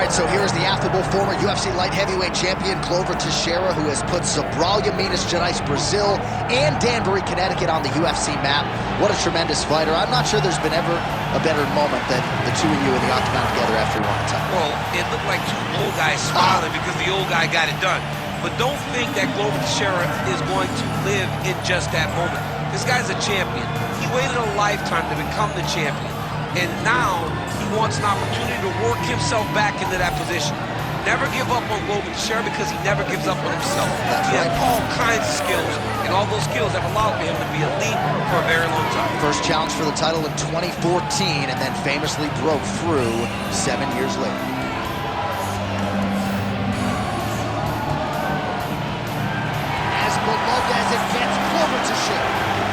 right, so here's the affable former UFC light heavyweight champion, Glover Teixeira, who has put Sobralia, Minas Gerais, Brazil, and Danbury, Connecticut on the UFC map. What a tremendous fighter. I'm not sure there's been ever a better moment than the two of you in the octagon together after you won the title. Well, it looked like two old guys smiling because the old guy got it done. But don't think that Glover Teixeira is going to live in just that moment. This guy's a champion. He waited a lifetime to become the champion. And now he wants an opportunity to work himself back into that position. Never give up on Glover Teixeira because he never gives up on himself. He has all kinds of skills, and all those skills have allowed him to be elite for a very long time. First challenge for the title in 2014, and then famously broke through 7 years later. As beloved as it gets, Glover Teixeira,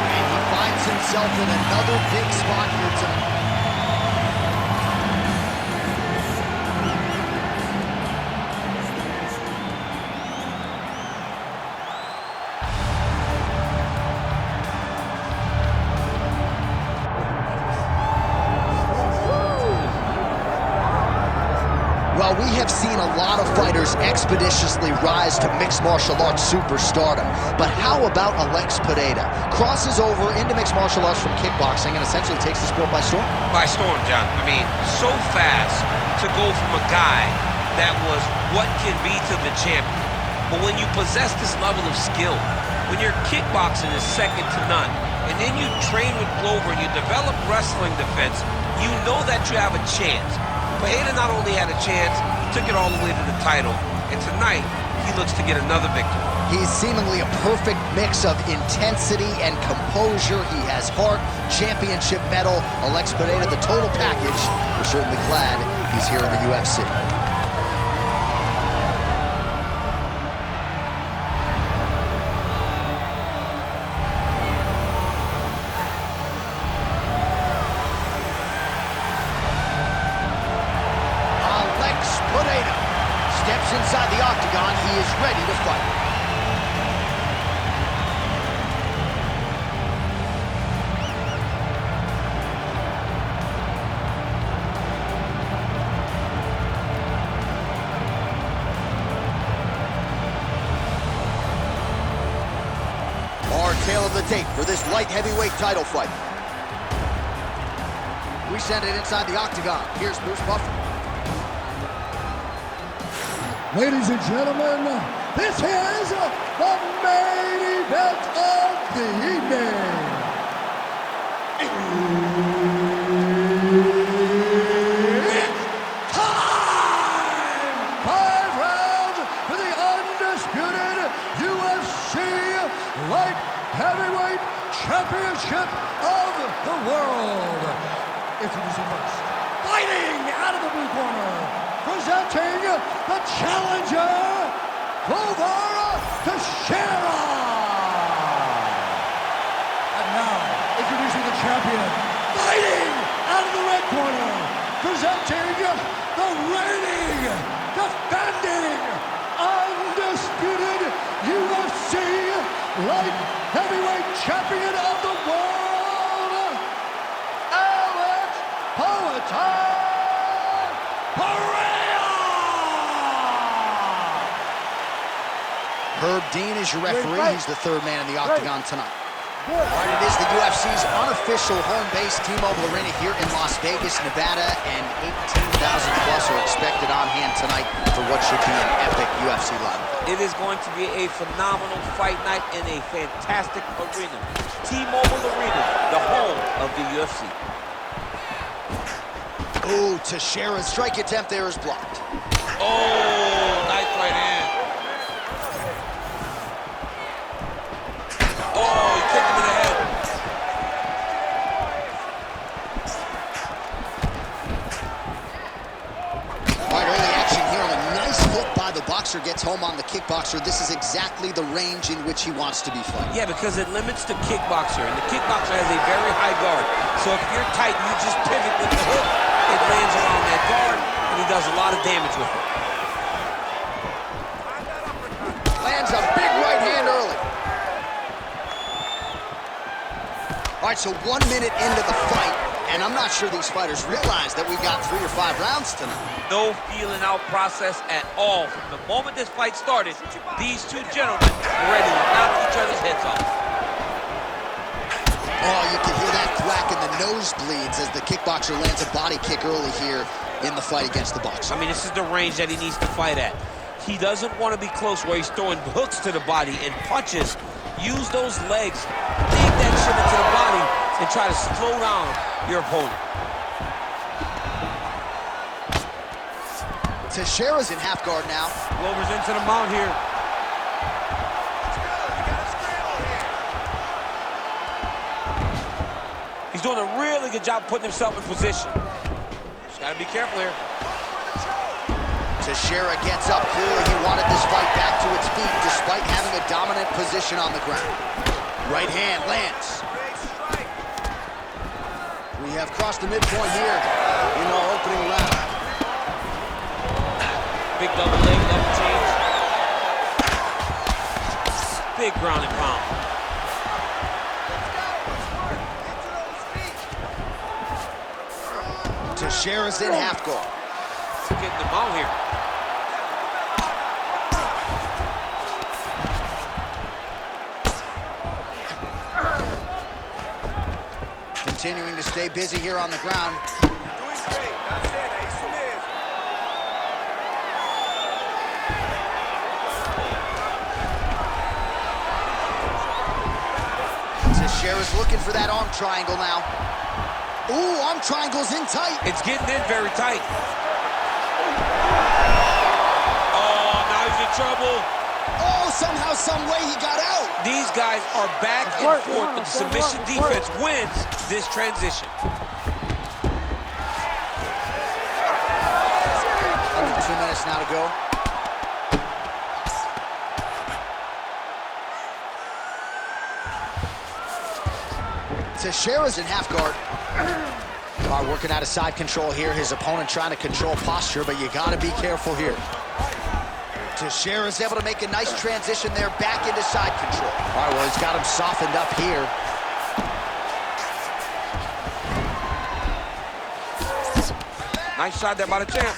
and he finds himself in another big spot here tonight. Well, we have seen a lot of fighters expeditiously rise to mixed martial arts superstardom. But how about Alex Pereira? Crosses over into mixed martial arts from kickboxing and essentially takes the sport by storm? By storm, John. I mean, so fast to go from a guy that was what can be to the champion. But when you possess this level of skill, when your kickboxing is second to none, and then you train with Glover and you develop wrestling defense, you know that you have a chance. Pereira not only had a chance, he took it all the way to the title. And tonight, he looks to get another victory. He's seemingly a perfect mix of intensity and composure. He has heart, championship medal. Alex Pereira, the total package. We're certainly glad he's here in the UFC. Pereira steps inside the octagon. He is ready to fight. Our tale of the tape for this light heavyweight title fight. We send it inside the octagon. Here's Bruce Buffer. Ladies and gentlemen, this is the main event of the evening. It's time! 5 rounds for the undisputed UFC Light Heavyweight Championship of the world. Introducing first, fighting out of the blue corner, presenting the challenger, Glover Teixeira. And now, introducing the champion, fighting out of the red corner, presenting the reigning, defending, undisputed UFC light heavyweight champion of the world, Alex Pereira. Herb Dean is your referee. He's the third man in the octagon tonight. All right, it is the UFC's unofficial home base, T-Mobile Arena here in Las Vegas, Nevada, and 18,000 plus are expected on hand tonight for what should be an epic UFC live event. It is going to be a phenomenal fight night in a fantastic arena. T-Mobile Arena, the home of the UFC. Oh, Teixeira's strike attempt there is blocked. Oh, nice right hand. Oh, he kicked him in the head. All right, early action here on a nice hook by the boxer. Gets home on the kickboxer. This is exactly the range in which he wants to be fighting. Yeah, because it limits the kickboxer, and the kickboxer has a very high guard. So if you're tight and you just pivot with the hook, it lands around that guard, and he does a lot of damage with it. Lands a big right hand early. All right, so 1 minute into the fight, And I'm not sure these fighters realize that we got 3 or 5 rounds tonight. No feeling out process at all. From the moment this fight started, these two gentlemen were ready to knock each other's heads off. Oh, you can hear that thwack in the nosebleeds as the kickboxer lands a body kick early here in the fight against the boxer. I mean, this is the range that he needs to fight at. He doesn't want to be close where he's throwing hooks to the body and punches. Use those legs, dig that shit into the body, and try to slow down your opponent. Teixeira's in half guard now. Glover's into the mount here. He's doing a really good job putting himself in position. Just gotta be careful here. Teixeira gets up. Clearly he wanted this fight back to its feet despite having a dominant position on the ground. Right hand lands. We have crossed the midpoint here in our opening round. Big double leg, double change. Big ground and pound. Teixeira's in half guard. Getting the mount here. Continuing to stay busy here on the ground. Teixeira's looking for that arm triangle now. Ooh, arm triangle's in tight. It's getting in very tight. Oh, now he's in trouble. Oh, somehow, some way he got out. These guys are back and forth, but the submission defense wins this transition. Under 2 minutes now to go. Teixeira's in half guard. Working out of side control here. His opponent trying to control posture, but you gotta be careful here. Teixeira's able to make a nice transition there back into side control. All right, well, he's got him softened up here. Nice shot there by the champ.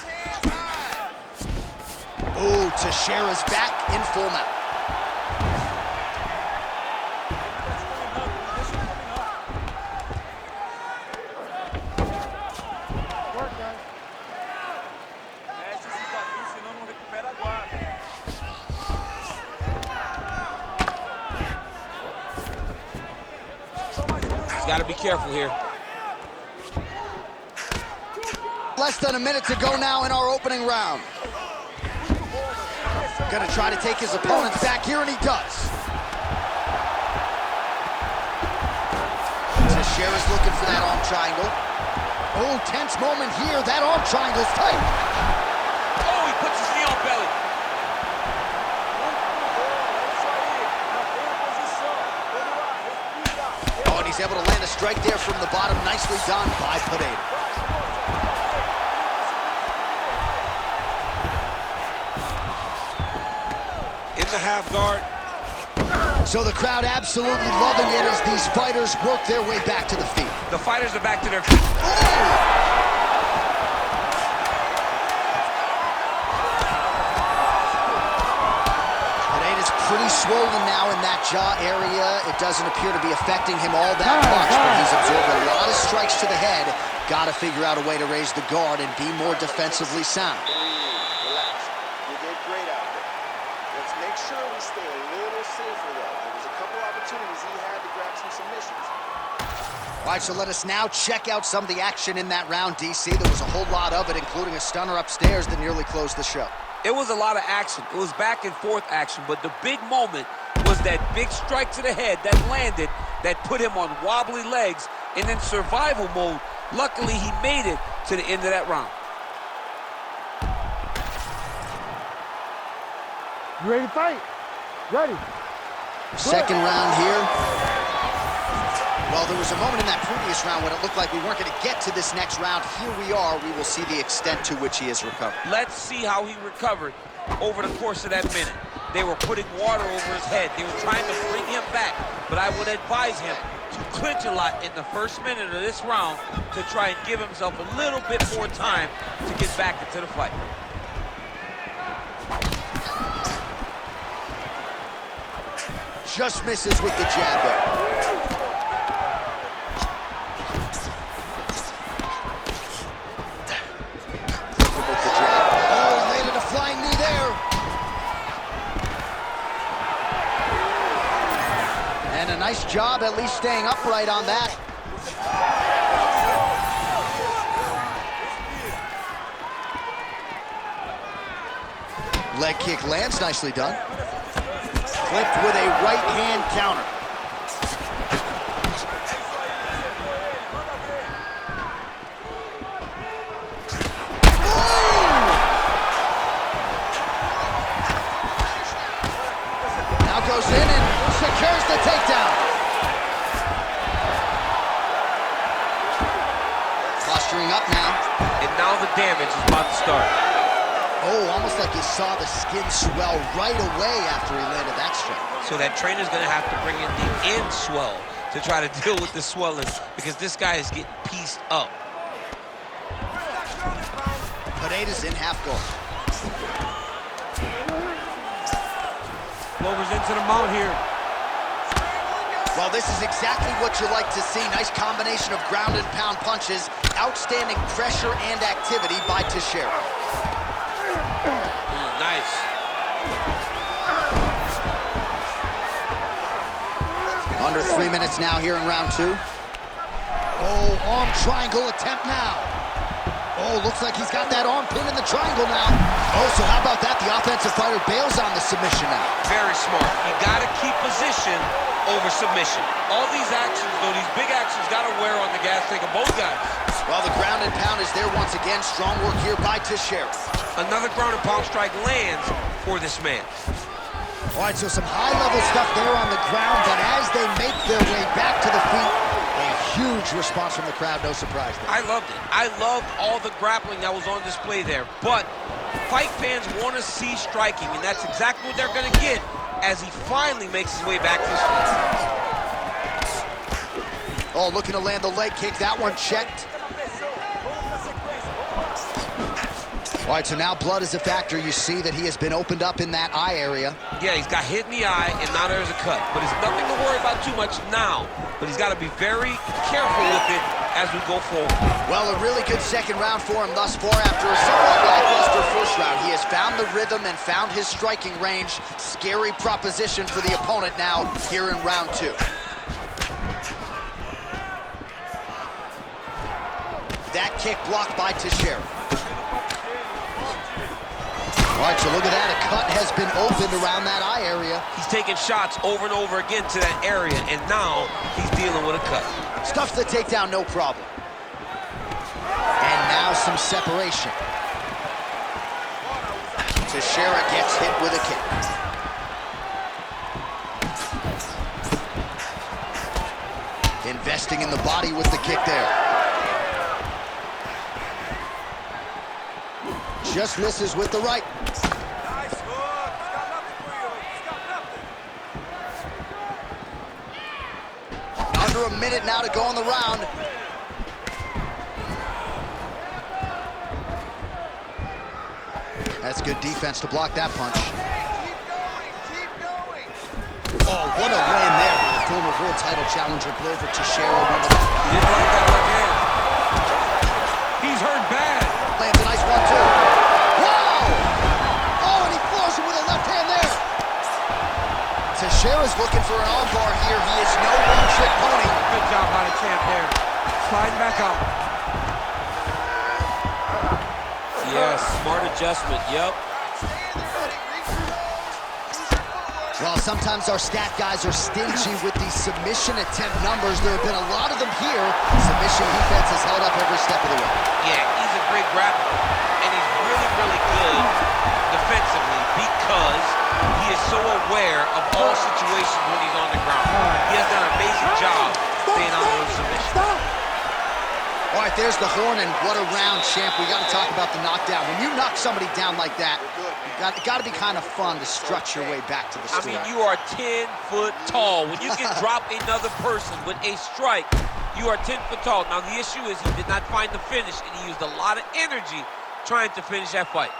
Ooh, Teixeira's back in full mount. Got to be careful here. Less than a minute to go now in our opening round. Gonna try to take his opponents back here, and he does. Teixeira's looking for that arm triangle. Oh, tense moment here. That arm triangle's tight. Oh, he puts his knee on belly. He's able to land a strike there from the bottom. Nicely done by Pereira. In the half guard. So the crowd absolutely loving it as these fighters work their way back to the feet. The fighters are back to their feet. Oh! Pretty swollen now in that jaw area. It doesn't appear to be affecting him all that much, but he's absorbed a lot of strikes to the head. Got to figure out a way to raise the guard and be more defensively sound. Relax. You did great out there. Let's make sure we stay a little safer, though. There was a couple opportunities he had to grab some submissions. All right, so let us now check out some of the action in that round, DC. There was a whole lot of it, including a stunner upstairs that nearly closed the show. It was a lot of action. It was back and forth action, but the big moment was that big strike to the head that landed, that put him on wobbly legs, and in survival mode. Luckily, he made it to the end of that round. You ready to fight? Ready. Second round here. Well, there was a moment in that previous round when it looked like we weren't going to get to this next round. Here we are. We will see the extent to which he has recovered. Let's see how he recovered over the course of that minute. They were putting water over his head. They were trying to bring him back, but I would advise him to clinch a lot in the first minute of this round to try and give himself a little bit more time to get back into the fight. Just misses with the jab there. With the jab. Oh, he landed a flying knee there. And a nice job at least staying upright on that. Leg kick lands, nicely done. Clipped with a right hand counter. Now goes in and secures the takedown. Posturing up now. And now the damage is about to start. Oh, almost like you saw the skin swell right away after he landed that strike. So that trainer's gonna have to bring in the end swell to try to deal with the swelling because this guy is getting pieced up. Pereira's in half guard. Glover's into the mount here. Well, this is exactly what you like to see. Nice combination of ground and pound punches. Outstanding pressure and activity by Teixeira. Nice. Under 3 minutes now here in round 2. Oh, arm triangle attempt now. Oh, looks like he's got that arm pin in the triangle now. Oh, so how about that? The offensive fighter bails on the submission now. Very smart. You got to keep position over submission. All these actions, though, these big actions, got to wear on the gas tank of both guys. Well, the ground and pound is there once again. Strong work here by Teixeira. Another ground and pound strike lands for this man. All right, so some high-level stuff there on the ground, but as they make their way back to the feet, a huge response from the crowd, no surprise there. I loved it. I loved all the grappling that was on display there, but fight fans want to see striking, and that's exactly what they're going to get as he finally makes his way back to his feet. Oh, looking to land the leg kick. That one checked. All right, so now blood is a factor. You see that he has been opened up in that eye area. Yeah, he's got hit in the eye, and now there's a cut. But it's nothing to worry about too much now. But he's got to be very careful with it as we go forward. Well, a really good second round for him thus far after a somewhat lackluster first round. He has found the rhythm and found his striking range. Scary proposition for the opponent now here in round 2. That kick blocked by Teixeira. All right, so look at that. A cut has been opened around that eye area. He's taking shots over and over again to that area, and now he's dealing with a cut. Stuffs the takedown, no problem. And now some separation. Teixeira gets hit with a kick. Investing in the body with the kick there. Just misses with the right. Nice hook. He's got nothing for you. He's got nothing. Under a minute now to go on the round. That's good defense to block that punch. Keep going. Keep going. Oh, what a land there by the former world title challenger Glover Teixeira. He didn't like that left hand. He's hurt bad. Lands a nice one, too. Wow! Oh, and he floors him with a left hand there. Teixeira's looking for an armbar here. He is no one-trick pony. Good job by the champ there. Sliding back out. Yes, smart adjustment, yep. Well, sometimes our stat guys are stingy with these submission attempt numbers. There have been a lot of them here. Submission defense has held up every step of the way. Yeah, he's a great grappler, and he's really, really good defensively because he is so aware of all situations when he's on the ground. He has done an amazing job staying out of those submissions. All right, there's the horn, and what a round, champ. We got to talk about the knockdown. When you knock somebody down like that, it got to be kind of fun to strut your way back to the stool. I mean, you are 10 foot tall. When you can drop another person with a strike, you are 10 foot tall. Now, the issue is he did not find the finish, and he used a lot of energy trying to finish that fight.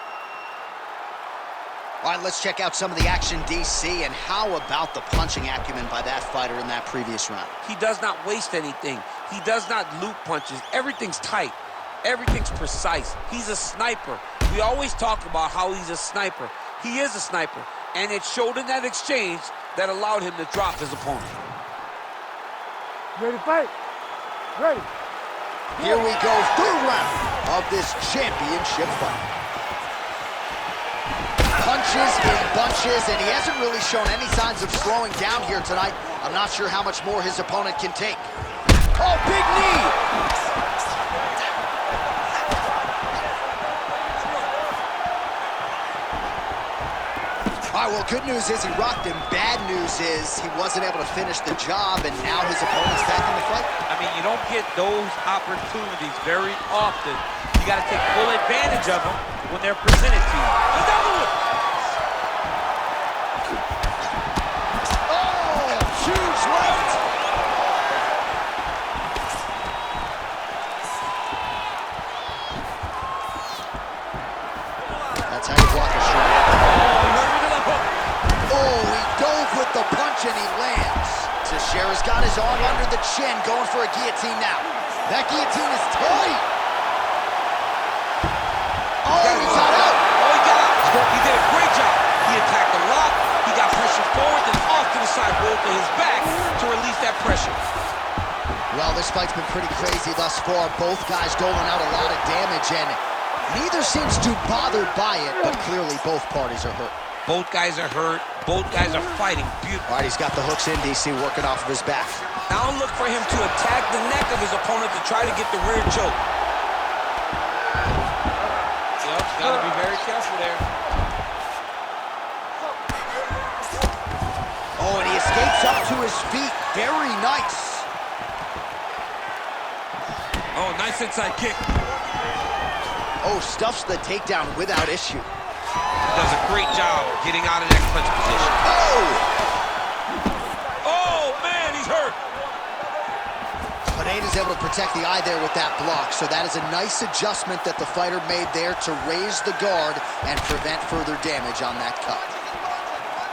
All right, let's check out some of the action, DC, and how about the punching acumen by that fighter in that previous round? He does not waste anything. He does not loop punches. Everything's tight. Everything's precise. He's a sniper. We always talk about how he's a sniper. He is a sniper, and it showed in that exchange that allowed him to drop his opponent. Ready to fight? Ready. Here we go, third round of this championship fight. Punches in bunches, and he hasn't really shown any signs of slowing down here tonight. I'm not sure how much more his opponent can take. Oh, big knee! All right, well, good news is he rocked him. Bad news is he wasn't able to finish the job, and now his opponent's back in the fight. I mean, you don't get those opportunities very often. You got to take full advantage of them when they're presented to you. He's out of it. Huge left. That's how you block a shot. Oh, he dove with the punch and he lands. Teixeira's got his arm under the chin, going for a guillotine now. That guillotine is tight. Oh, he got out. Oh, he got out. He did a great job. He attacked the lock. He got pressure forward, then off to the side, rolled to his back to release that pressure. Well, this fight's been pretty crazy thus far. Both guys doling out a lot of damage, and neither seems too bothered by it, but clearly both parties are hurt. Both guys are hurt. Both guys are fighting beautifully. All right, he's got the hooks in, DC, working off of his back. Now look for him to attack the neck of his opponent to try to get the rear choke. Yep, got to be very careful there. Oh, and he escapes up to his feet. Very nice. Oh, nice inside kick. Oh, stuffs the takedown without issue. Does a great job getting out of that clinch position. Oh! Oh, man, he's hurt. Pereira's able to protect the eye there with that block, so that is a nice adjustment that the fighter made there to raise the guard and prevent further damage on that cut.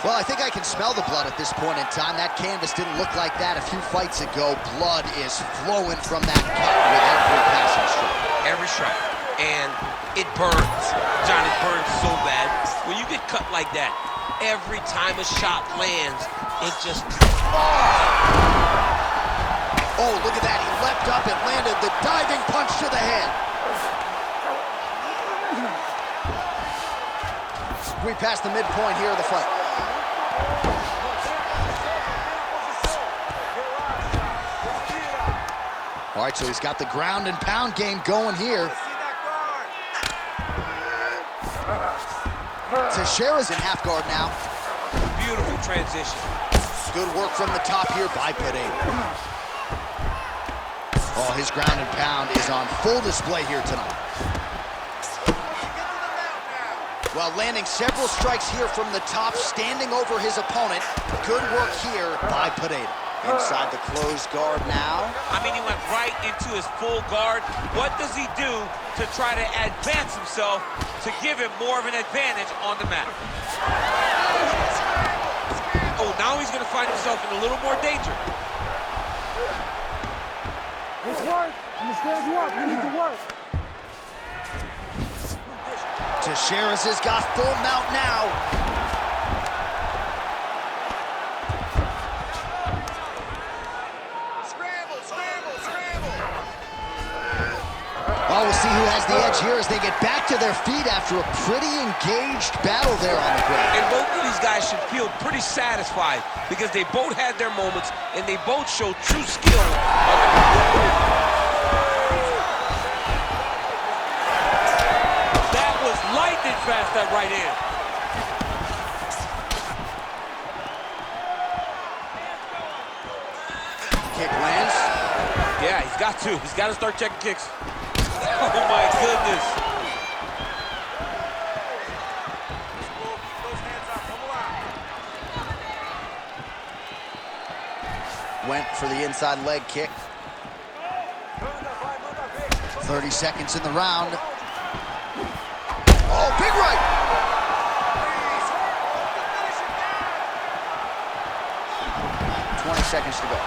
Well, I think I can smell the blood at this point in time. That canvas didn't look like that a few fights ago. Blood is flowing from that cut with every passing strike. Every strike. And it burns. John, it burns so bad. When you get cut like that, every time a shot lands, it just... Oh, look at that. He leapt up and landed the diving punch to the head. We passed the midpoint here of the fight. All right, so he's got the ground and pound game going here. Teixeira's in half guard now. Beautiful transition. Good work from the top here by Pereira. Oh, his ground and pound is on full display here tonight. Well, landing several strikes here from the top, standing over his opponent. Good work here by Pereira. Inside the closed guard now. I mean, he went right into his full guard. What does he do to try to advance himself to give him more of an advantage on the mat? Oh, now he's going to find himself in a little more danger. It's work. I'm gonna stand you up. You need to work. Teixeira's has got full mount now. Oh, we'll see who has the edge here as they get back to their feet after a pretty engaged battle there on the ground. And both of these guys should feel pretty satisfied because they both had their moments and they both showed true skill. That was lightning fast, that right hand. Kick lands. Yeah, he's got to. too. He's got to start checking kicks. Oh, my goodness. Went for the inside leg kick. 30 seconds in the round. Oh, big right! 20 seconds to go.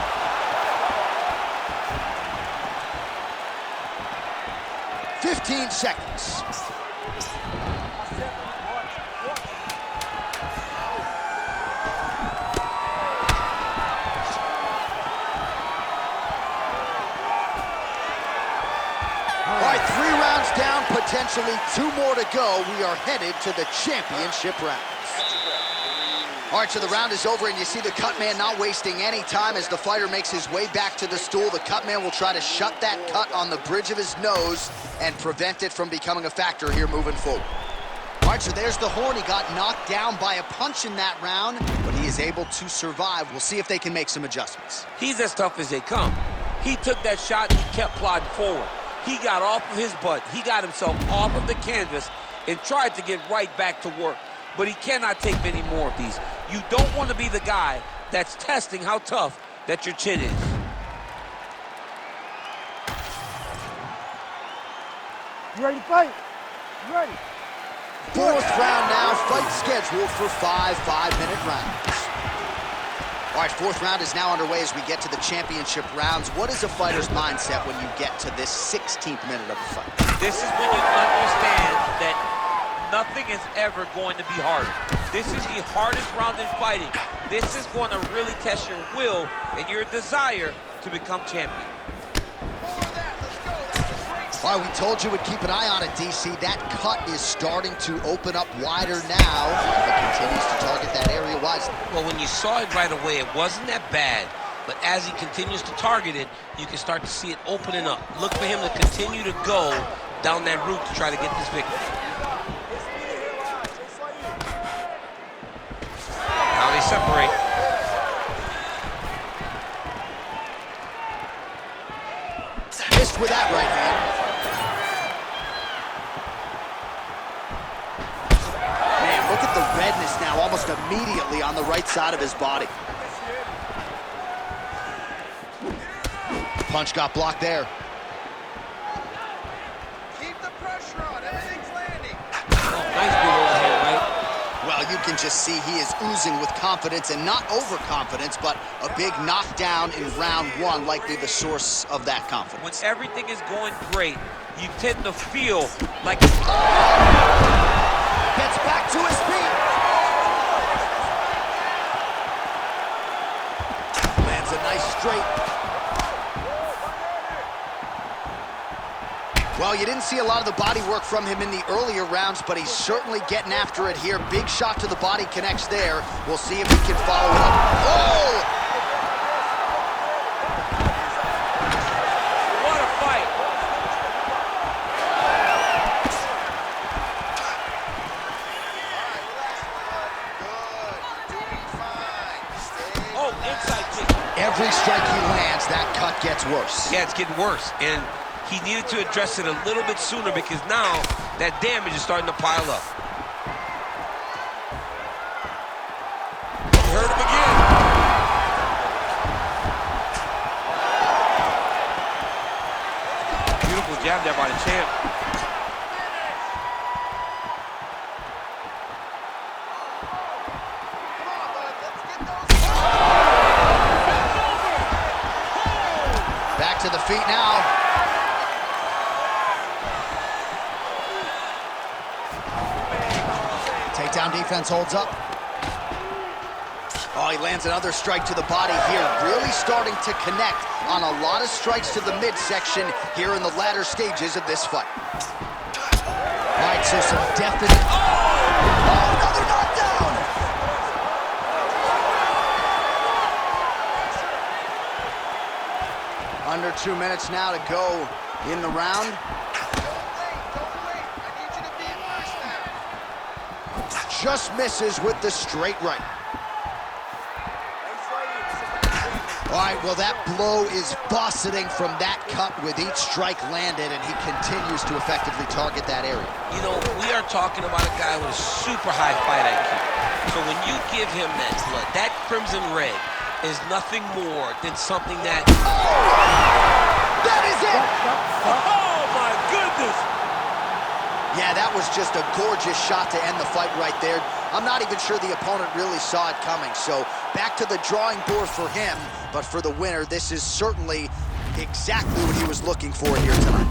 Fifteen seconds. All right, 3 rounds down, potentially 2 more to go. We are headed to the championship rounds. All right, so the round is over, and you see the cut man not wasting any time as the fighter makes his way back to the stool. The cut man will try to shut that cut on the bridge of his nose and prevent it from becoming a factor here moving forward. All right, so there's the horn. He got knocked down by a punch in that round, but he is able to survive. We'll see if they can make some adjustments. He's as tough as they come. He took that shot and he kept plodding forward. He got off of his butt. He got himself off of the canvas and tried to get right back to work. But he cannot take many more of these. You don't want to be the guy that's testing how tough that your chin is. You ready to fight? You ready? 4th round now, fight scheduled for 5 5-minute rounds. All right, 4th round is now underway as we get to the championship rounds. What is a fighter's mindset when you get to this 16th minute of the fight? This is when you understand that nothing is ever going to be harder. This is the hardest round in fighting. This is going to really test your will and your desire to become champion. All right, we told you we'd keep an eye on it, DC. That cut is starting to open up wider now. It continues to target that area wisely. Well, when you saw it right away, it wasn't that bad. But as he continues to target it, you can start to see it opening up. Look for him to continue to go down that route to try to get this victory. Now they separate. Missed with that right hand. Man, look at the redness now almost immediately on the right side of his body. Punch got blocked there. Keep the pressure on. Everything's landing. Nice big overhead, right? Well, you can just see he is oozing with confidence, and not overconfidence, but a big knockdown in round 1, likely the source of that confidence. When everything is going great, you tend to feel like... Gets back to his feet. Lands a nice straight. Well, you didn't see a lot of the body work from him in the earlier rounds, but he's certainly getting after it here. Big shot to the body connects there. We'll see if he can follow it up. Oh! What a fight! Oh, inside kick. Every strike he lands, that cut gets worse. Yeah, it's getting worse, and he needed to address it a little bit sooner because now that damage is starting to pile up. He hurt him again. Beautiful jab there by the champ. Back to the feet now. Takedown defense holds up. Oh, he lands another strike to the body here. Really starting to connect on a lot of strikes to the midsection here in the latter stages of this fight. All right, so some definite... Oh, another knockdown! Under 2 minutes now to go in the round. Just misses with the straight right. All right, well, that blow is buffeting from that cut with each strike landed, and he continues to effectively target that area. You know, we are talking about a guy with a super high fight IQ. So when you give him that blood, that crimson red is nothing more than something that... That is it! Oh, my goodness! Yeah, that was just a gorgeous shot to end the fight right there. I'm not even sure the opponent really saw it coming. So back to the drawing board for him. But for the winner, this is certainly exactly what he was looking for here tonight.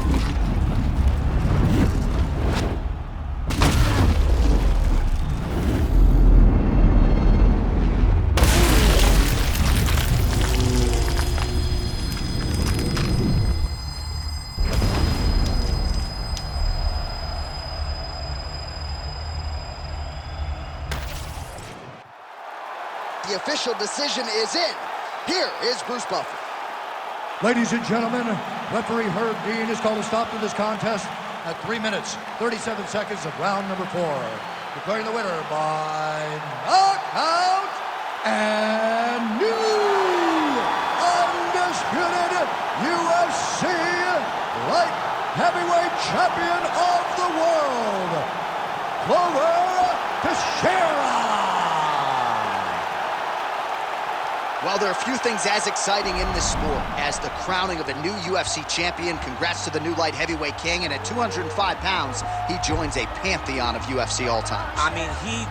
The official decision is in. Here is Bruce Buffer. Ladies and gentlemen, referee Herb Dean has called a stop to this contest at 3 minutes, 37 seconds of round number 4. Declaring the winner by knockout and new undisputed UFC light heavyweight champion of the world, Teixeira. Well, there are few things as exciting in this sport as the crowning of a new UFC champion. Congrats to the new light heavyweight king, and at 205 pounds, he joins a pantheon of UFC all-timers. I mean, he